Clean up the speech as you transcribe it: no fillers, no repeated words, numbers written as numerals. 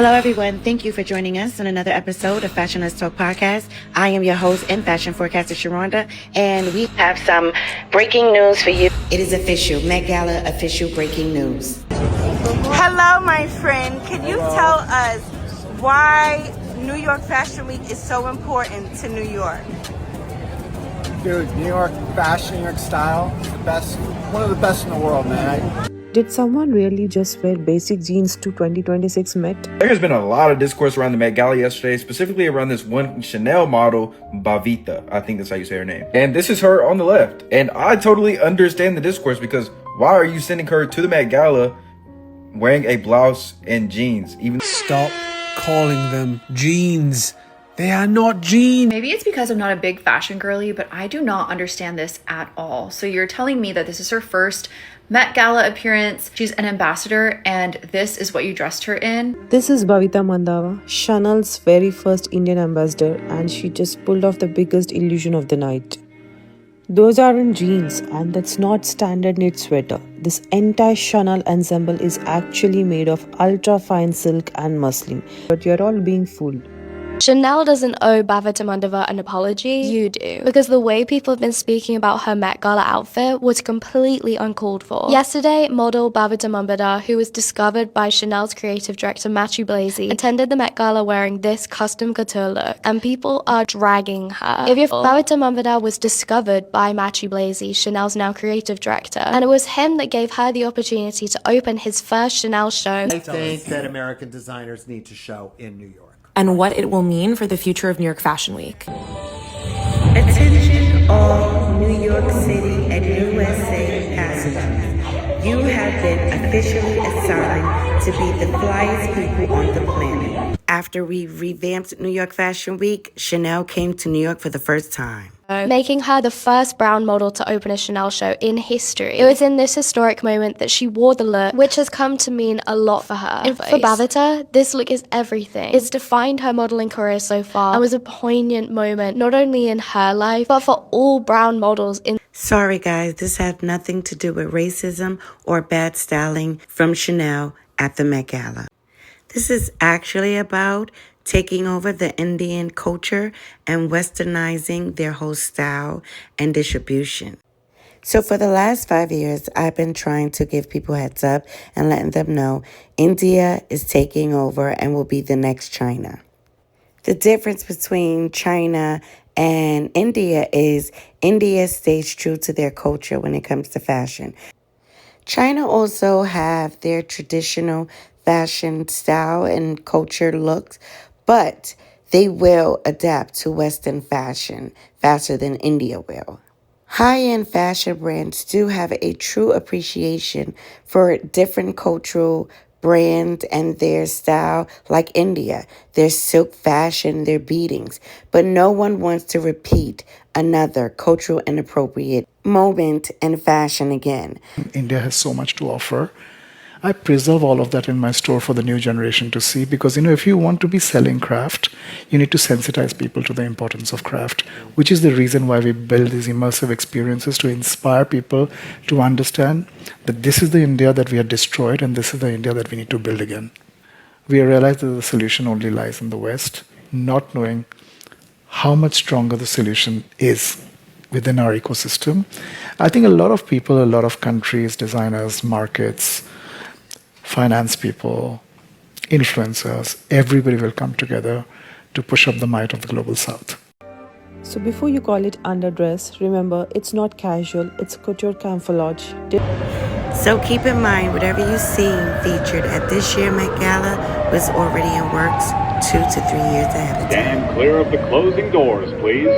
Hello, everyone. Thank you for joining us on another episode of Fashion Let's Talk podcast. I am your host and fashion forecaster, Sharonda, and we have some breaking news for you. It is official, Met Gala official breaking news. Hello, my friend. Can you tell us why New York Fashion Week is so important to New York? Dude, New York fashion, New York style, the best, one of the best in the world, man. Did someone really just wear basic jeans to 2026 Met? There has been a lot of discourse around the Met Gala yesterday, specifically around this one Chanel model, Bavita. I think that's how you say her name. And this is her on the left. And I totally understand the discourse because why are you sending her to the Met Gala wearing a blouse and jeans? Stop calling them jeans. They are not jeans. Maybe it's because I'm not a big fashion girly, but I do not understand this at all. So you're telling me that this is her first Met Gala appearance, she's an ambassador, and this is what you dressed her in? This is Bhavita Mandava, Chanel's very first Indian ambassador, and she just pulled off the biggest illusion of the night. Those aren't jeans, and that's not standard knit sweater. This entire Chanel ensemble is actually made of ultra fine silk and muslin, but you're all being fooled. Chanel doesn't owe Bhavita Mandava an apology. You do. Because the way people have been speaking about her Met Gala outfit was completely uncalled for. Yesterday, model Bhavita Mandava, who was discovered by Chanel's creative director Matthew Blazy, attended the Met Gala wearing this custom couture look, and people are dragging her. Bhavita Mandava was discovered by Matthew Blazy, Chanel's now creative director, and it was him that gave her the opportunity to open his first Chanel show. I think that American designers need to show in New York. And what it will mean for the future of New York Fashion Week. Attention all New York City and USA passengers. You have been officially assigned to be the flyest people on the planet. After we revamped New York Fashion Week, Chanel came to New York for the first time, making her the first brown model to open a Chanel show in history. It was in this historic moment that she wore the look, which has come to mean a lot for her. And for Bhavita, this look is everything. It's defined her modeling career so far and was a poignant moment, not only in her life, but for all brown models in. Sorry guys, this had nothing to do with racism or bad styling from Chanel at the Met Gala. This is actually about taking over the Indian culture and westernizing their whole style and distribution. So for the last 5 years, I've been trying to give people heads up and letting them know India is taking over and will be the next China. The difference between China and India is India stays true to their culture when it comes to fashion. China also have their traditional fashion style and culture looks, but they will adapt to Western fashion faster than India will. High-end fashion brands do have a true appreciation for different cultural brands and their style, like India, their silk fashion, their beadings, but no one wants to repeat another cultural inappropriate moment in fashion again. India has so much to offer. I preserve all of that in my store for the new generation to see because, if you want to be selling craft, you need to sensitize people to the importance of craft, which is the reason why we build these immersive experiences to inspire people to understand that this is the India that we had destroyed and this is the India that we need to build again. We realize that the solution only lies in the West, not knowing how much stronger the solution is within our ecosystem. I think a lot of people, a lot of countries, designers, markets, finance people, influencers, everybody will come together to push up the might of the global south. So before you call it underdress, remember it's not casual, it's couture camouflage. So keep in mind, whatever you see featured at this year's Met Gala was already in works 2 to 3 years ahead of time. Stand clear of the closing doors, please.